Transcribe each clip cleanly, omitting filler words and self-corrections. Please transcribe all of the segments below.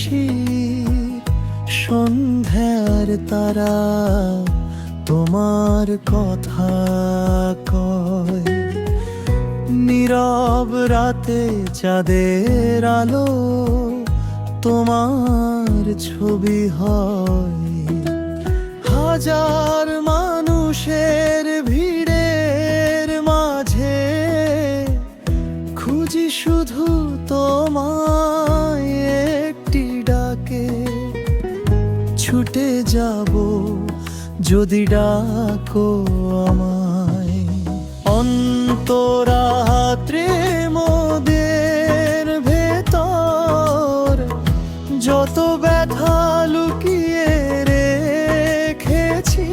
শিশির সন্ধ্যার তারা তোমার কথা কয়। নীরব রাতে চাঁদের আলো তোমার ছবি হয়। হাজার মানুষের ভিড়ের মাঝে খুঁজি শুধু তোমায় একটি ডাকে। ছুটে যাব যদি ডাকো আমায়। অন্তরাত্রে মোদের ভেতর যত ব্যথা লুকিয়ে রেখেছি,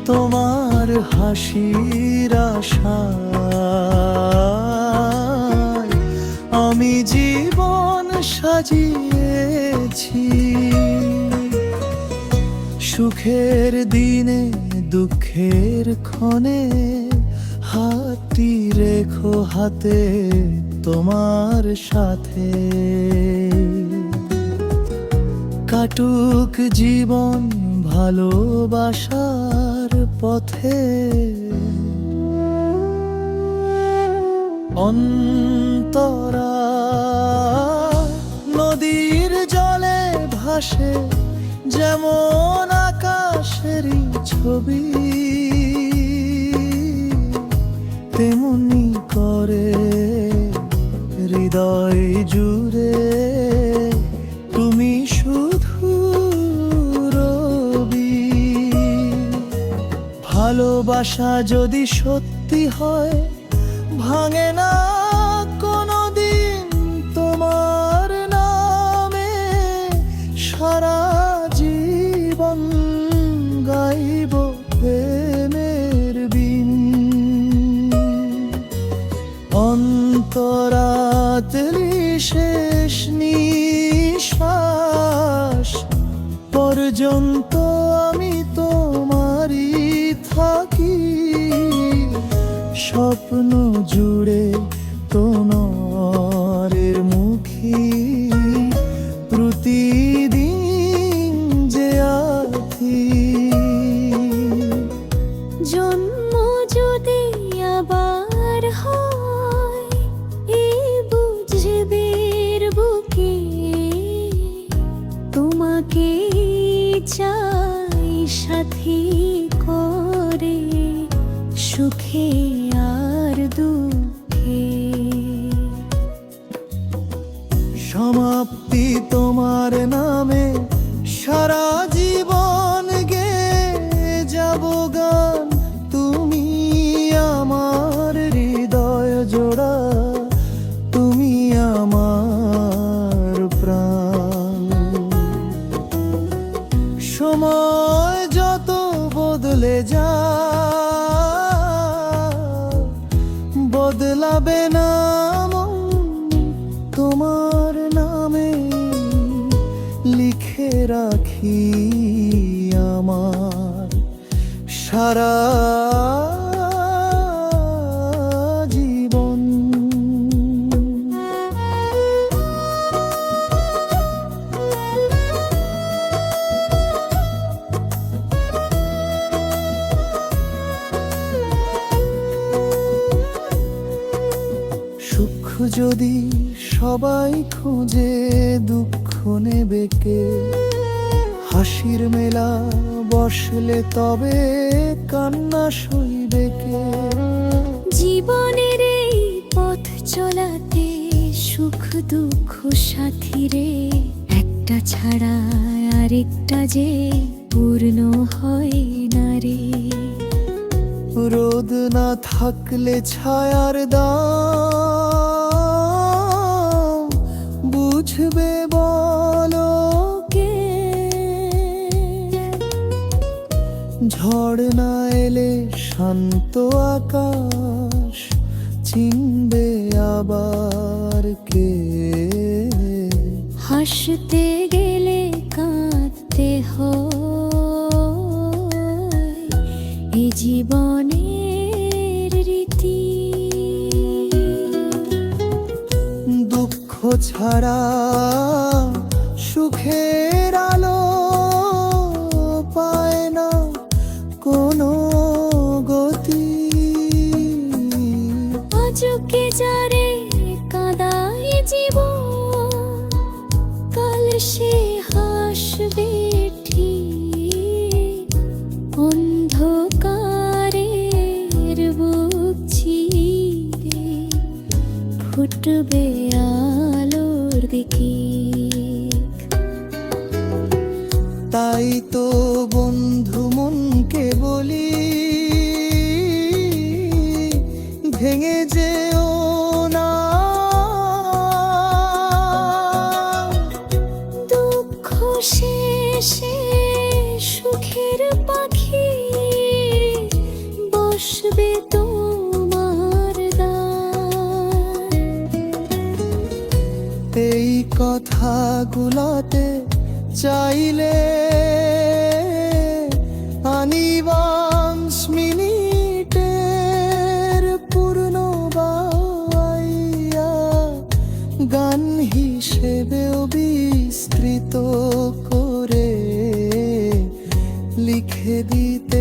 তোমার হাসির আশায় আমি জীবন সাজিয়েছি। সুখের দিনে দুঃখের ক্ষণে হাতটি রেখো হাতে তোমার সাথে। কাটুক জীবন ভালোবাসার পথে। অন্তরা নদীর জলে ভাসে যেমন আকাশেরই ছবি, তেমনি করে হৃদয় জুড়ে তুমি শুধু রবি। ভালোবাসা যদি সত্যি হয় ভাঙে না কোনোদিন তোমার নামে। সারা জীবন গাইব প্রেমের বিন। অন্তরাত্রি শেষ নিঃশ্বাস পর্যন্ত আমি তোমারই থাকি। স্বপ্ন জুড়ে তোমার মুখী প্রতিদিন যে আছি। জন্ম যদি আবার হয় এই বুঝবের বুকে, তোমাকে চাই সাথী করে সুখে আর দুঃখে। সমাপ্তি তোমার নামে সারা জীবন গেয়ে যাব গান। তুমি আমার হৃদয় জোড়া, তুমি আমার প্রাণ। সময় যত বদলে যায় বদলাবে না মন তোমার নামে। লিখে রাখি আমার সারা জীবন। সুখ যদি সবাই খোঁজে দুঃখ নেবে কে? হাসির মেলা বসলে তবে কান্না সইবে কে? জীবনের এই পথ চলাতে সুখ দুঃখ সাথী রে, একটা ছাড়া আরেকটা যে পূর্ণ হয় না রে। রোদ না থাকলে ছায়ার দাম বুঝবে বলো কে? ঝড় না এলে শান্ত আকাশ চিনবে আবার কে? হাসতে গেলে কাঁদতে হয় এ জীবনের রীতি। দুঃখ ছাড়া সুখের আলো পায় না কোনো গতি। আজকে যারে কাঁদাই জীবন, কাল সে হাসবে ঠিক। অন্ধকারের বুক চিরে ফুটবে আলোর দিকে। তাই তো বন্ধু মনকে বলি, ভেঙে যেও না। দুঃখ শেষে সুখের পাখি বসবে তোমার দ্বার। এই কথাগুলোতে চাইলে আনিবাংশ মিনিটের পূর্ণ বাইয়া গান হিসেবেও বিস্তৃত করে লিখে দিতে